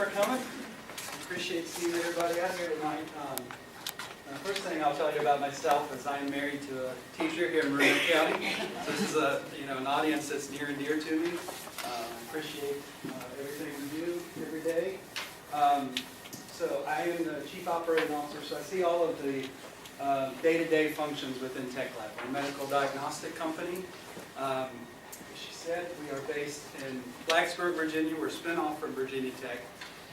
for coming. Appreciate seeing everybody out here tonight. The first thing I'll tell you about myself is I'm married to a teacher here in Marin County. So this is an audience that's near and dear to me. Appreciate everything we do every day. So I am the Chief Operating Officer, so I see all of the day-to-day functions within TechLab. We're a medical diagnostic company. As she said, we are based in Blacksburg, Virginia. We're a spin-off from Virginia Tech.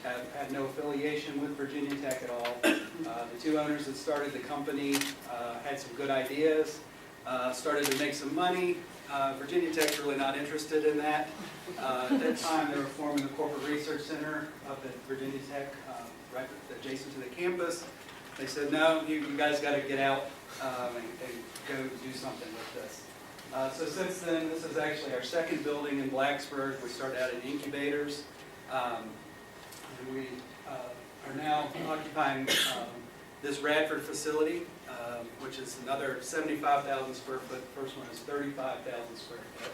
Have had no affiliation with Virginia Tech at all. The two owners that started the company had some good ideas, started to make some money. Virginia Tech's really not interested in that. At that time, they were forming the Corporate Research Center up at Virginia Tech, right adjacent to the campus. They said, no, you guys got to get out and go do something with this. So since then, this is actually our second building in Blacksburg. We started out in incubators. And we are now occupying this Radford facility, which is another 75,000 square foot. The first one is 35,000 square foot.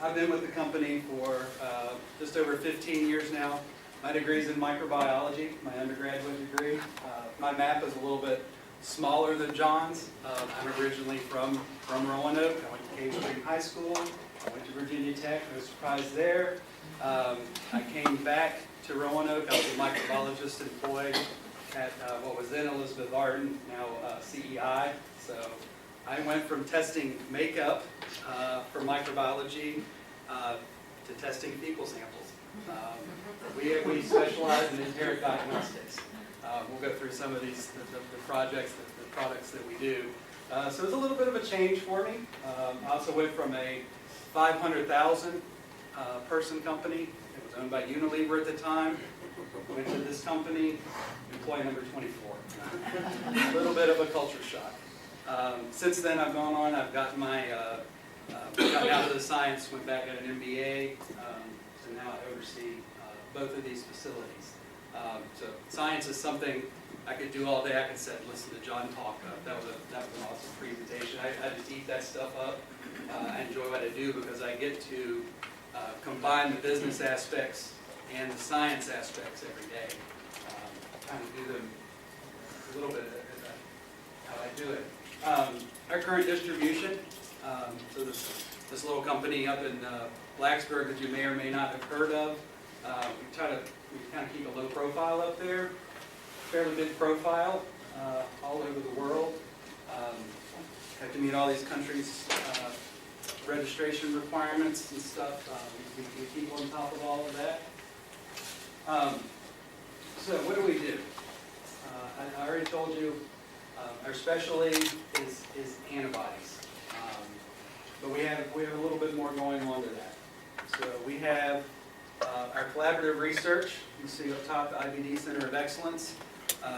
I've been with the company for just over 15 years now. My degree is in microbiology, my undergraduate degree. My map is a little bit smaller than John's. I'm originally from Roanoke. I went to Cave Spring High School. I went to Virginia Tech. No surprise there. I came back to Roanoke. I was a microbiologist employed at what was then Elizabeth Arden, now CEI. So I went from testing makeup for microbiology to testing fecal samples. We specialize in enteric diagnostics. We'll go through some of these the projects, the products that we do. So it's a little bit of a change for me. I also went from a 500,000 person company. It was owned by Unilever at the time. Went to this company, employee number 24. A little bit of a culture shock. Since then, I've gone on. I've gotten my gotten out of the science, went back at an MBA, so now I oversee both of these facilities. So science is something I could do all day. I could sit and listen to John talk. That was an awesome presentation. I just eat that stuff up. I enjoy what I do because I get to combine the business aspects and the science aspects every day. Kind of do them a little bit how I do it. Our current distribution, so this little company up in Blacksburg that you may or may not have heard of, we kind of keep a low profile up there, fairly big profile all over the world. Have to meet all these countries' registration requirements and stuff. We keep on top of all of that. So what do? I already told you our specialty is antibodies, but we have a little bit more going on to that. So we have our collaborative research. You see up top the IBD Center of Excellence.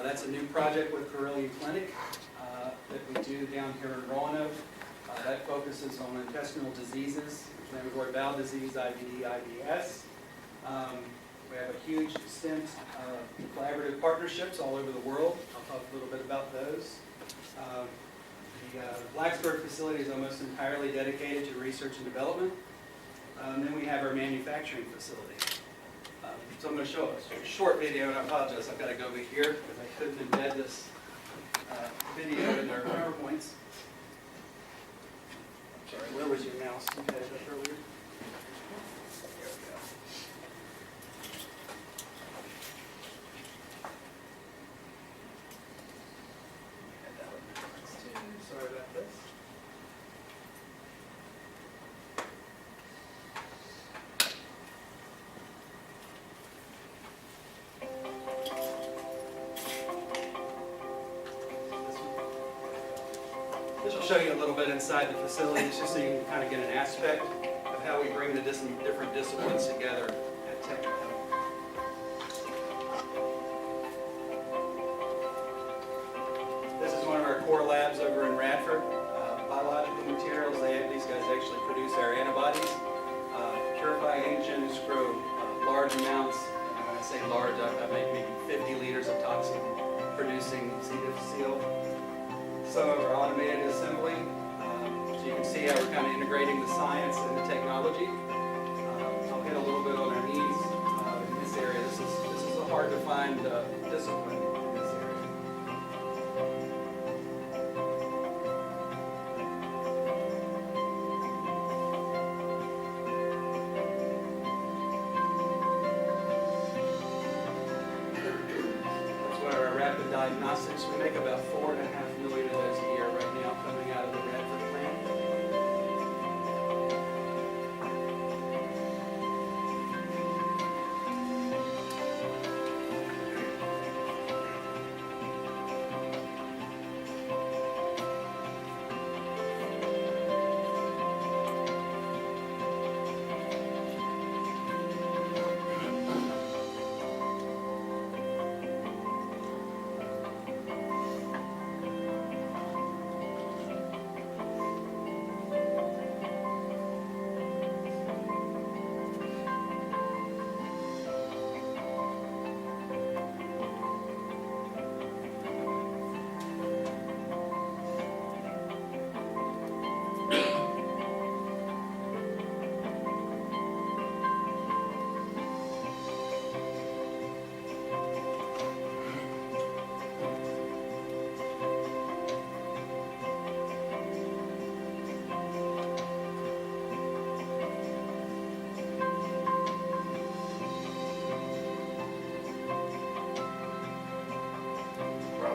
That's a new project with Carillion Clinic that we do down here in Roanoke. That focuses on intestinal diseases, inflammatory bowel disease, IBD, IBS. We have a huge extent of collaborative partnerships all over the world. I'll talk a little bit about those. The Blacksburg facility is almost entirely dedicated to research and development. Then we have our manufacturing facility. So I'm going to show a short video, and I apologize, I've got to go over here because I couldn't embed this video in our PowerPoints. Sorry, where was your mouse? You had it up earlier. There we go. Sorry about this. This will show you a little bit inside the facilities, just so you can kind of get an aspect of how we bring the different disciplines together at TechLab. This is one of our core labs over in Radford. Biological materials, these guys actually produce our antibodies. Purify antigens, grow large amounts. And when I say large, I make maybe 50 liters of toxin producing C. difficile. Some of our automated assembly. So you can see how we're kind of integrating the science and the technology. I'll hit a little bit on our needs. In this area. This is a hard to find discipline in this area. That's where our rapid diagnostics, we make about 4.5 million of those a year right now coming out of the Radford plant.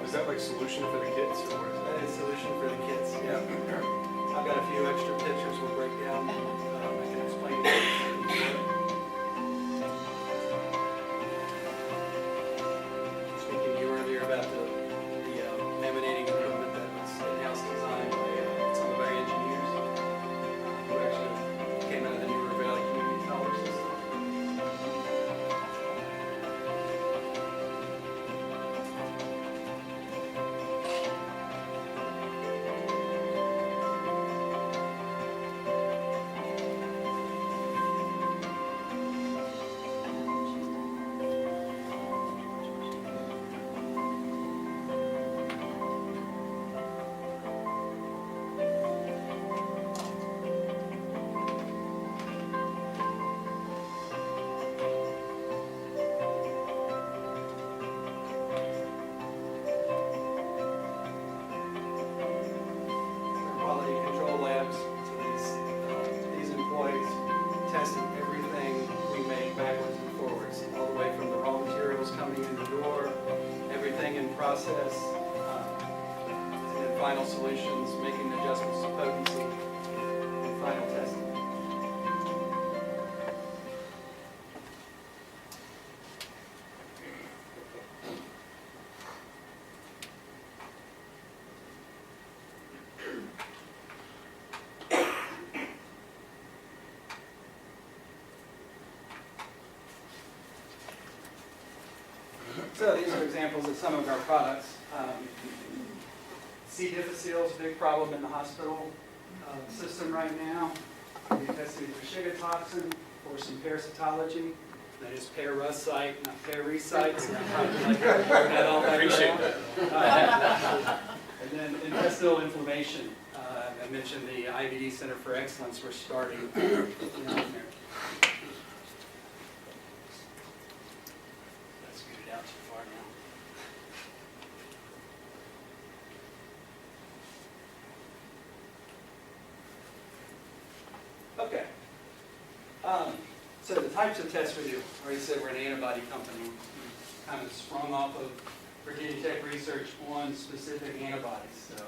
Is that like solution for the kids, or what is that? That is solution for the kids, yeah. I've got a few extra pictures we'll break down. I can explain it. Speaking to you earlier about the emanating equipment that was in-house designed by some of our engineers who actually came out of the New River Valley Community College system. Quality control labs, so these employees tested everything we make backwards and forwards, all the way from the raw materials coming in the door, everything in process, and then final solutions, making adjustments to potency, and final testing. So these are examples of some of our products. C. difficile is a big problem in the hospital system right now. We're testing for Shiga toxin or some parasitology. That is parasite, not parasite. So I'm probably like that all back Appreciate that. And then intestinal inflammation. I mentioned the IBD Center for Excellence. We're starting there. Out too far now. Okay. So the types of tests we do. I already said we're an antibody company. We kind of sprung off of Virginia Tech research on specific antibodies. So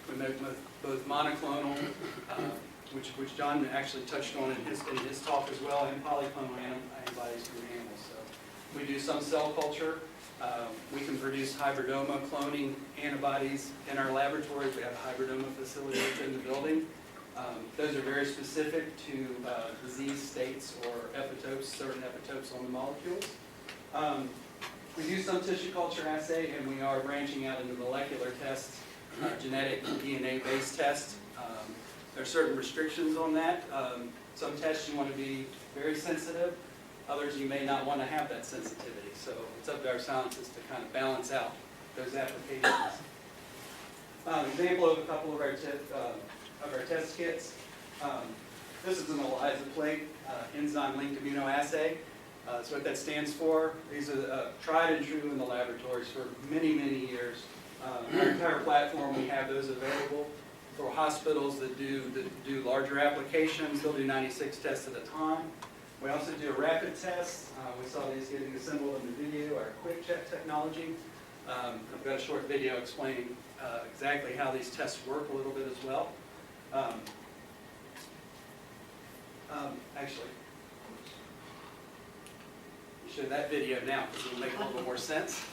we make both monoclonal, which John actually touched on in his talk as well, and polyclonal antibodies from animals. So we do some cell culture. We can produce hybridoma cloning antibodies in our laboratories. We have a hybridoma facility within the building. Those are very specific to disease states or epitopes, certain epitopes on the molecules. We do some tissue culture assay, and we are branching out into molecular tests, genetic DNA-based tests. There are certain restrictions on that. Some tests you want to be very sensitive. Others you may not want to have that sensitivity. So it's up to our scientists to kind of balance out those applications. Example of a couple of our test kits. This is an ELISA plate, enzyme-linked immunoassay. That's what that stands for. These are tried and true in the laboratories for many, many years. Our entire platform, we have those available for hospitals that do larger applications. They'll do 96 tests at a time. We also do a rapid test. We saw these getting assembled in the video, our quick check technology. I've got a short video explaining exactly how these tests work a little bit as well. Actually, show that video now because it'll make a little bit more sense.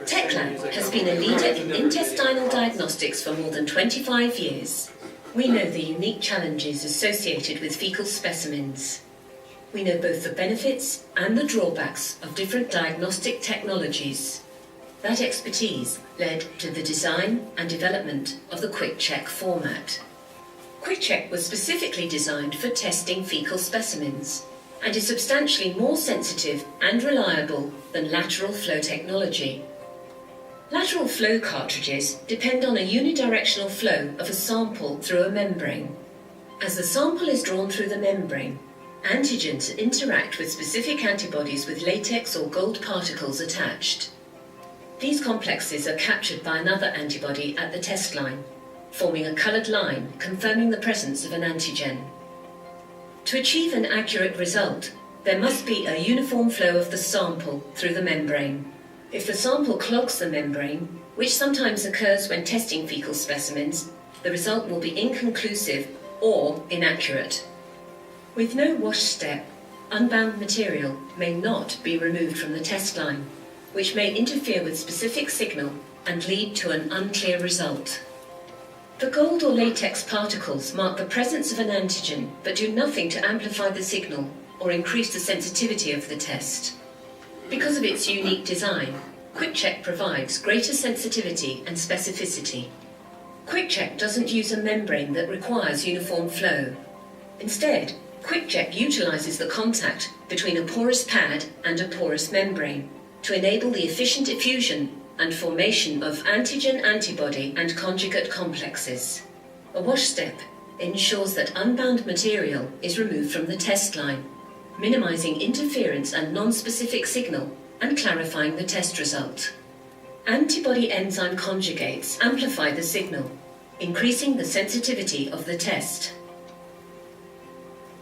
TechLab has been a leader in intestinal diagnostics for more than 25 years. We know the unique challenges associated with fecal specimens. We know both the benefits and the drawbacks of different diagnostic technologies. That expertise led to the design and development of the QuickCheck format. QuickCheck was specifically designed for testing fecal specimens and is substantially more sensitive and reliable than lateral flow technology. Lateral flow cartridges depend on a unidirectional flow of a sample through a membrane. As the sample is drawn through the membrane, antigens interact with specific antibodies with latex or gold particles attached. These complexes are captured by another antibody at the test line, forming a coloured line confirming the presence of an antigen. To achieve an accurate result, there must be a uniform flow of the sample through the membrane. If the sample clogs the membrane, which sometimes occurs when testing fecal specimens, the result will be inconclusive or inaccurate. With no wash step, unbound material may not be removed from the test line, which may interfere with specific signal and lead to an unclear result. The gold or latex particles mark the presence of an antigen but do nothing to amplify the signal or increase the sensitivity of the test. Because of its unique design, QuickCheck provides greater sensitivity and specificity. QuickCheck doesn't use a membrane that requires uniform flow. Instead, QuickCheck utilizes the contact between a porous pad and a porous membrane to enable the efficient diffusion and formation of antigen-antibody and conjugate complexes. A wash step ensures that unbound material is removed from the test line, minimizing interference and non-specific signal and clarifying the test result. Antibody enzyme conjugates amplify the signal, increasing the sensitivity of the test.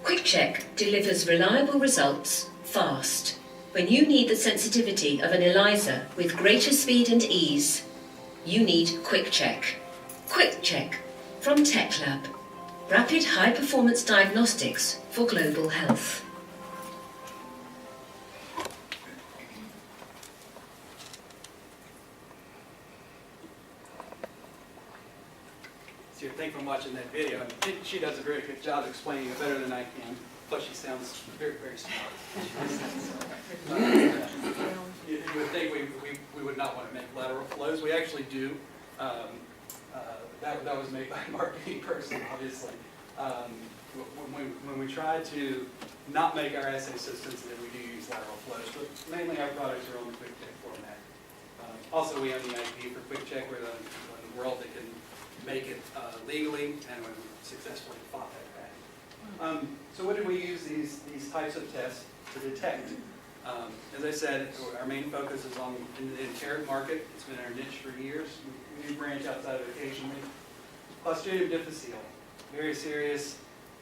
QuickCheck delivers reliable results fast. When you need the sensitivity of an ELISA with greater speed and ease, you need QuickCheck. QuickCheck from TechLab. Rapid high-performance diagnostics for global health. So you think from watching that video, I think she does a very good job explaining it better than I can. Plus, she sounds very, very smart. You would think we would not want to make lateral flows. We actually do. That was made by a marketing person, obviously. When we try to not make our assay systems, then we do use lateral flows. But mainly our products are on the QuickCheck format. Also, we own the IP for QuickCheck. We're the people in the world that can make it legally, and we successfully fought that patent. So what do we use these types of tests to detect? As I said, our main focus is on the enteric market. It's been our niche for years. We do branch outside of it occasionally. Clostridium difficile, very serious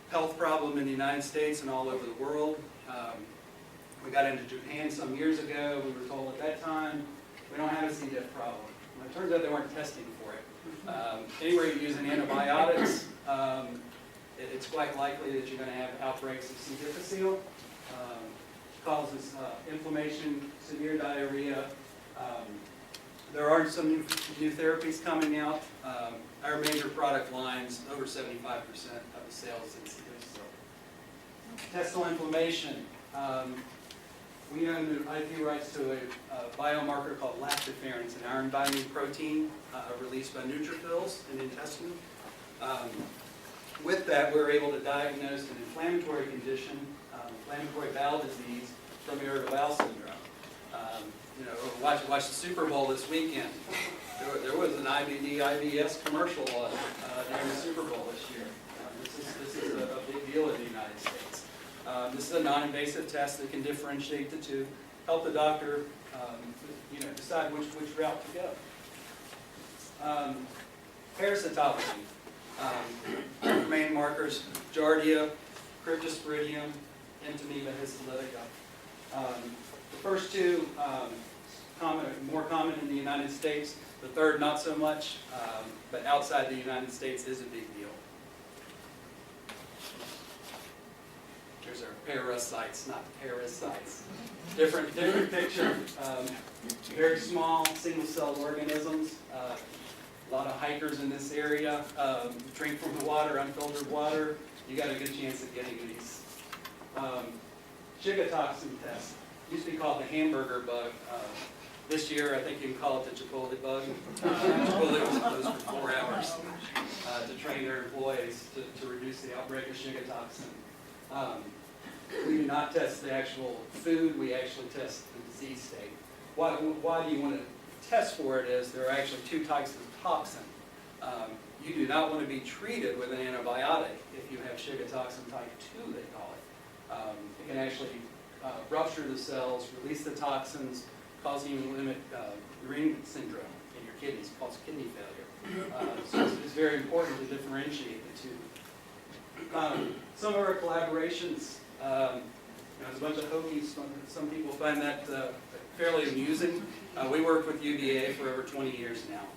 health problem in the United States and all over the world. We got into Japan some years ago. We were told at that time, we don't have a C. diff problem. Well, it turns out they weren't testing for it. Anywhere you're using antibiotics, it's quite likely that you're going to have outbreaks of C. difficile. Causes inflammation, severe diarrhea. There are some new therapies coming out. Our major product lines, over 75% of the sales in C. difficile. Intestinal inflammation. We own the IP rights to a biomarker called lactoferrins, an iron-binding protein released by neutrophils in the intestine. With that, we're able to diagnose an inflammatory condition, inflammatory bowel disease, from irritable bowel syndrome. Watch the Super Bowl this weekend. There was an IBS commercial during the Super Bowl this year. This is a big deal in the United States. This is a non-invasive test that can differentiate the two, help the doctor decide which route to go. Parasitology. Main markers: Giardia, Cryptosporidium, Entamoeba histolytica. The first two more common in the United States. The third not so much, but outside the United States is a big deal. Here's our parasites, not parasites. Different picture. Very small single-celled organisms. A lot of hikers in this area. Drink from the water, unfiltered water. You got a good chance of getting these. Shiga toxin test. Used to be called the hamburger bug. This year, I think you can call it the Chipotle bug. Chipotle was closed for 4 hours to train their employees to reduce the outbreak of Shiga toxin. We do not test the actual food. We actually test the disease state. Why do you want to test for it? Is there are actually 2 types of toxin. You do not want to be treated with an antibiotic if you have Shiga toxin type 2, they call it. It can actually rupture the cells, release the toxins, causing you to limit urine syndrome in your kidneys, cause kidney failure. So it's very important to differentiate the two. Some of our collaborations, there's a bunch of hokies. Some people find that fairly amusing. We worked with UVA for over 20 years now.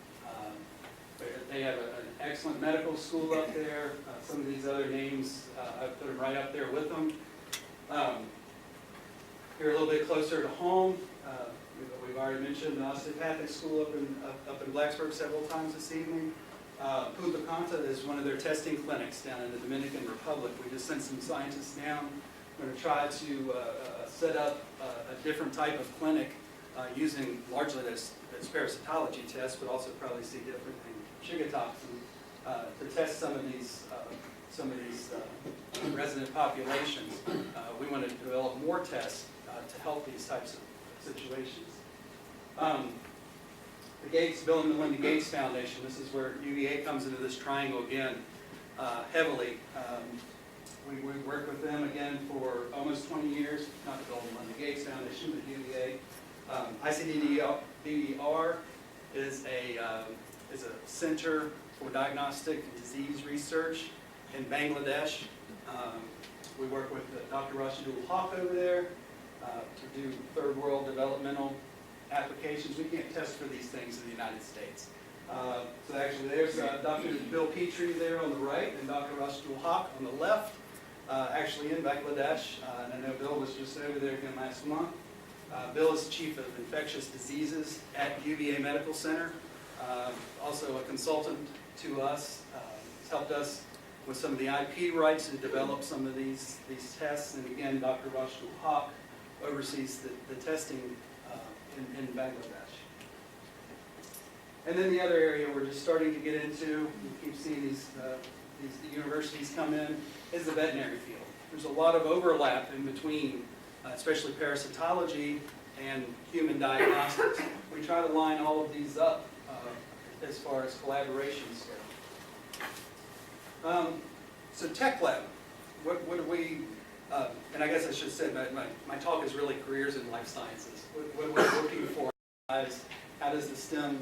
They have an excellent medical school up there. Some of these other names, I've put them right up there with them. Here a little bit closer to home, we've already mentioned the osteopathic school up in Blacksburg several times this evening. Punta Cana is one of their testing clinics down in the Dominican Republic. We just sent some scientists down. We're going to try to set up a different type of clinic using largely this parasitology test, but also probably see different things, Shiga toxin, to test some of these resident populations. We want to develop more tests to help these types of situations. The Gates, Bill and Melinda Gates Foundation, this is where UVA comes into this triangle again heavily. We worked with them again for almost 20 years, not the Bill and Melinda Gates Foundation, but UVA. ICDDR is a center for diagnostic and disease research in Bangladesh. We work with Dr. Rashidul Haq over there to do third world developmental applications. We can't test for these things in the United States. So actually there's Dr. Bill Petrie there on the right and Dr. Rashidul Haq on the left, actually in Bangladesh. And I know Bill was just over there again last month. Bill is Chief of Infectious Diseases at UVA Medical Center, also a consultant to us. He's helped us with some of the IP rights to develop some of these tests. And again, Dr. Rashidul Haq oversees the testing in Bangladesh. And then the other area we're just starting to get into, we keep seeing these universities come in, is the veterinary field. There's a lot of overlap in between, especially parasitology and human diagnostics. We try to line all of these up as far as collaborations go. So TechLab, what do we, and I guess I should say my talk is really careers in life sciences. What are we looking for? How does the STEM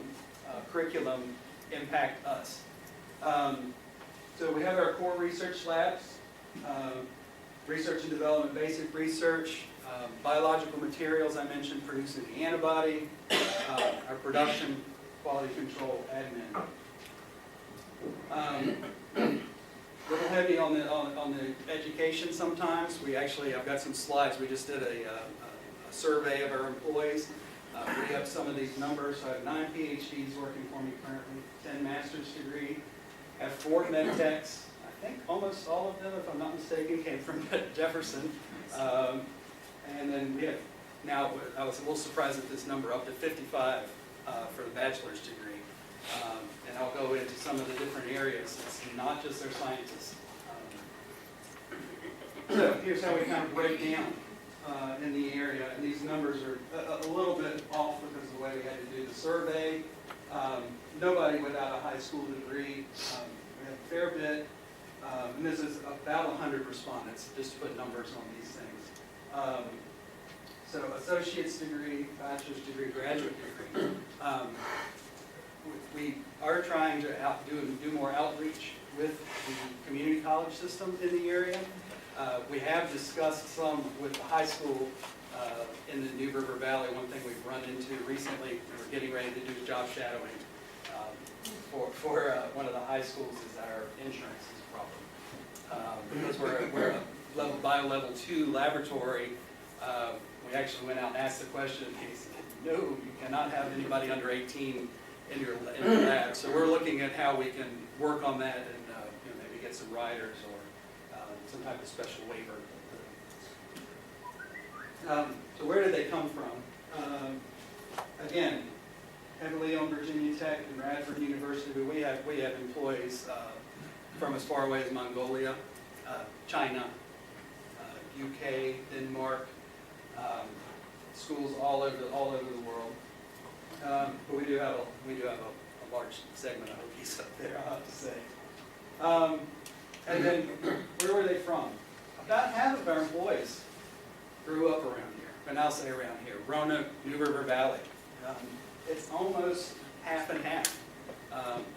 curriculum impact us? So we have our core research labs, research and development, basic research, biological materials I mentioned, producing the antibody, our production, quality control, admin. A little heavy on the education sometimes. I've got some slides. We just did a survey of our employees. We have some of these numbers. So I have 9 PhDs working for me currently, 10 master's degree. I have 4 med techs. I think almost all of them, if I'm not mistaken, came from Jefferson. And then we have Now, I was a little surprised at this number, up to 55 for the bachelor's degree. And I'll go into some of the different areas. It's not just their scientists. So here's how we kind of break down in the area. And these numbers are a little bit off because of the way we had to do the survey. Nobody without a high school degree. We have a fair bit. And this is about 100 respondents, just to put numbers on these things. So associate's degree, bachelor's degree, graduate degree. We are trying to do more outreach with the community college system in the area. We have discussed some with the high school in the New River Valley. One thing we've run into recently, we're getting ready to do job shadowing for one of the high schools, is our insurance is a problem. Because we're a bio-level 2 laboratory, we actually went out and asked the question, and he said, no, you cannot have anybody under 18 in your lab. So we're looking at how we can work on that and maybe get some riders or some type of special waiver. So where did they come from? Again, heavily on Virginia Tech and Radford University, but we have employees from as far away as Mongolia, China, UK, Denmark, schools all over the world. But we do have a large segment of Hokies up there, I'll have to say. And then, where were they from? About half of our employees grew up around here, and I'll say around here, Roanoke, New River Valley. It's almost half and half.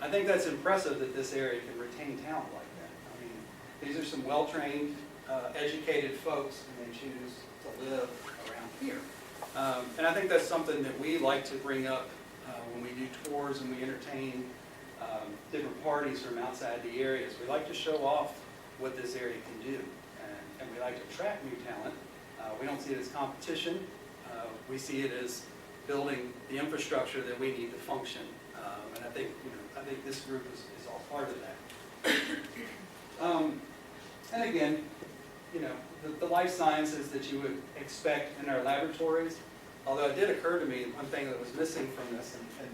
I think that's impressive that this area can retain talent like that. I mean, these are some well-trained, educated folks, and they choose to live around here. And I think that's something that we like to bring up when we do tours and we entertain different parties from outside the areas. We like to show off what this area can do, and we like to attract new talent. We don't see it as competition. We see it as building the infrastructure that we need to function. And I think this group is all part of that. And again, the life sciences that you would expect in our laboratories, although it did occur to me, one thing that was missing from this, and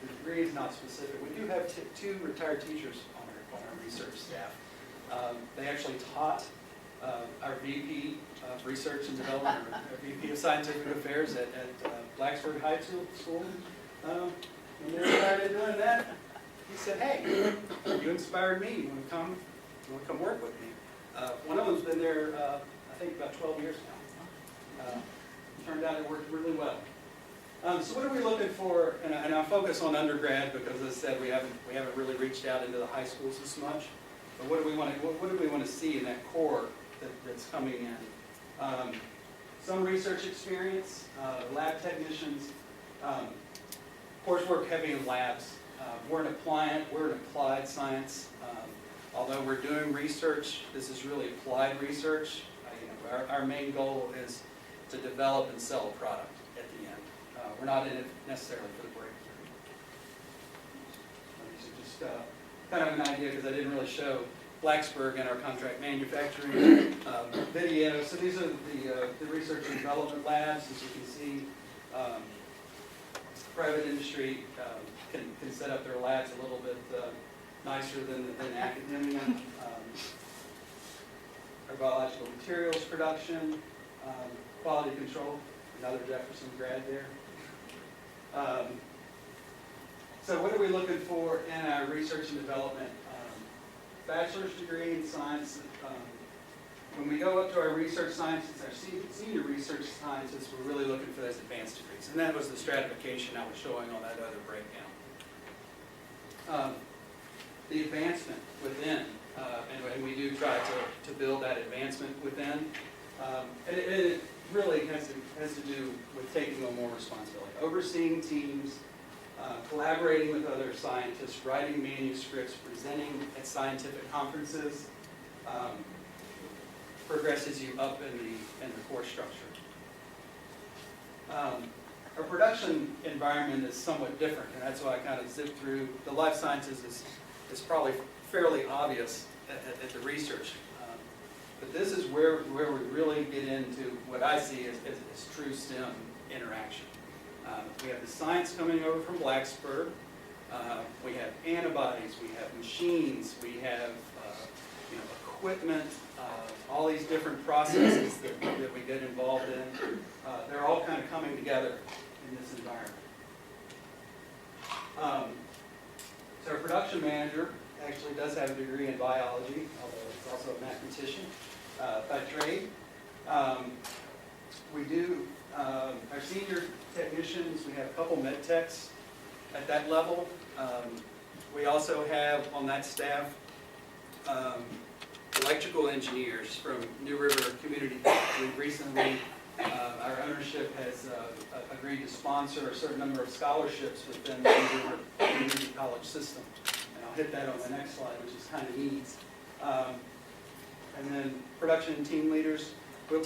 the degree is not specific, we do have two retired teachers on our research staff. They actually taught our VP of Research and Development, or our VP of Scientific Affairs at Blacksburg High School. When they started doing that, he said, hey, you inspired me. You want to come work with me? One of them's been there, I think, about 12 years now. Turned out it worked really well. So what are we looking for? And I focus on undergrad because, as I said, we haven't really reached out into the high schools as much. But what do we want to see in that core that's coming in? Some research experience, lab technicians. Of course, we're heavy in labs. We're an applied science. Although we're doing research, this is really applied research. Our main goal is to develop and sell a product at the end. We're not in it necessarily for the breakthrough. These are just kind of an idea because I didn't really show Blacksburg and our contract manufacturing video. So these are the research and development labs. As you can see, private industry can set up their labs a little bit nicer than academia. Our biological materials production, quality control, another Jefferson grad there. So what are we looking for in our research and development? Bachelor's degree in science. When we go up to our research scientists, our senior research scientists, we're really looking for those advanced degrees. And that was the stratification I was showing on that other breakdown. The advancement within, and we do try to build that advancement within. And it really has to do with taking on more responsibility, overseeing teams, collaborating with other scientists, writing manuscripts, presenting at scientific conferences, progresses you up in the course structure. Our production environment is somewhat different, and that's why I kind of zipped through. The life sciences is probably fairly obvious at the research. But this is where we really get into what I see as true STEM interaction. We have the science coming over from Blacksburg. We have antibodies, we have machines, we have equipment, all these different processes that we get involved in. They're all kind of coming together in this environment. So our production manager actually does have a degree in biology, although he's also a mathematician by trade. We do, our senior technicians, we have a couple med techs at that level. We also have on that staff electrical engineers from New River Community College. We've recently, our ownership has agreed to sponsor a certain number of scholarships within the New River Community College system. And I'll hit that on the next slide, which is kind of neat. And then production and team leaders. We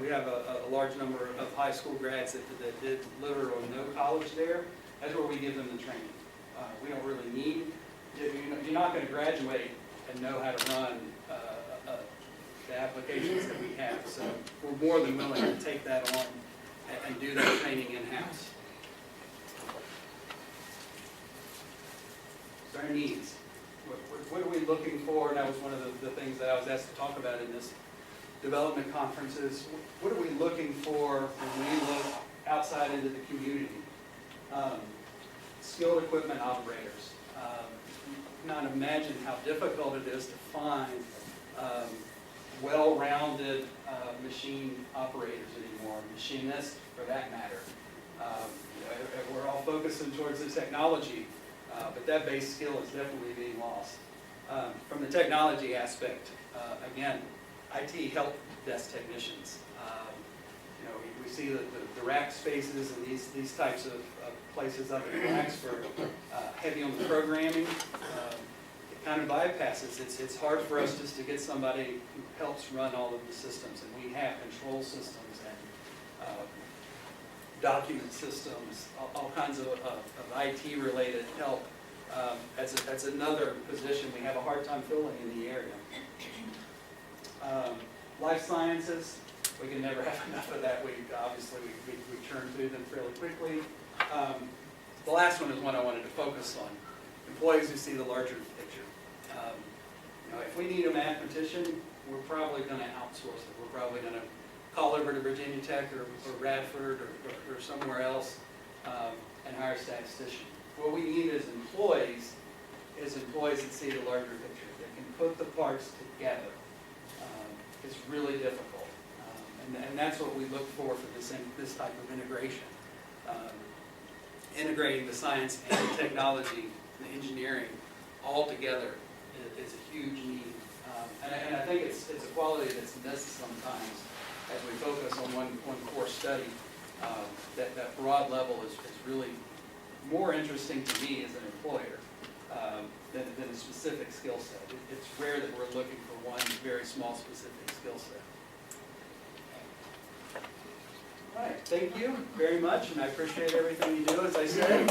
have a large number of high school grads that did little or no college there. That's where we give them the training. We don't really need, you're not going to graduate and know how to run the applications that we have. So we're more than willing to take that on and do that training in-house. So our needs. What are we looking for? And that was one of the things that I was asked to talk about in this development conference is, what are we looking for when we look outside into the community? Skilled equipment operators. You cannot imagine how difficult it is to find well-rounded machine operators anymore, machinists for that matter. We're all focusing towards the technology, but that base skill is definitely being lost. From the technology aspect, again, IT help desk technicians. We see the rack spaces and these types of places up in Blacksburg, heavy on the programming. It kind of bypasses. It's hard for us just to get somebody who helps run all of the systems, and we have control systems and document systems, all kinds of IT-related help. That's another position we have a hard time filling in the area. Life sciences, we can never have enough of that. We churn through them fairly quickly. The last one is one I wanted to focus on. Employees who see the larger picture. If we need a mathematician, we're probably going to outsource it. We're probably going to call over to Virginia Tech or Radford or somewhere else and hire a statistician. What we need as employees is employees that see the larger picture, that can put the parts together. It's really difficult, and that's what we look for this type of integration. Integrating the science and the technology, the engineering, all together is a huge need. And I think it's a quality that's missed sometimes as we focus on one core study. That broad level is really more interesting to me as an employer than a specific skill set. It's rare that we're looking for one very small specific skill set. All right, thank you very much, and I appreciate everything you do, as I said.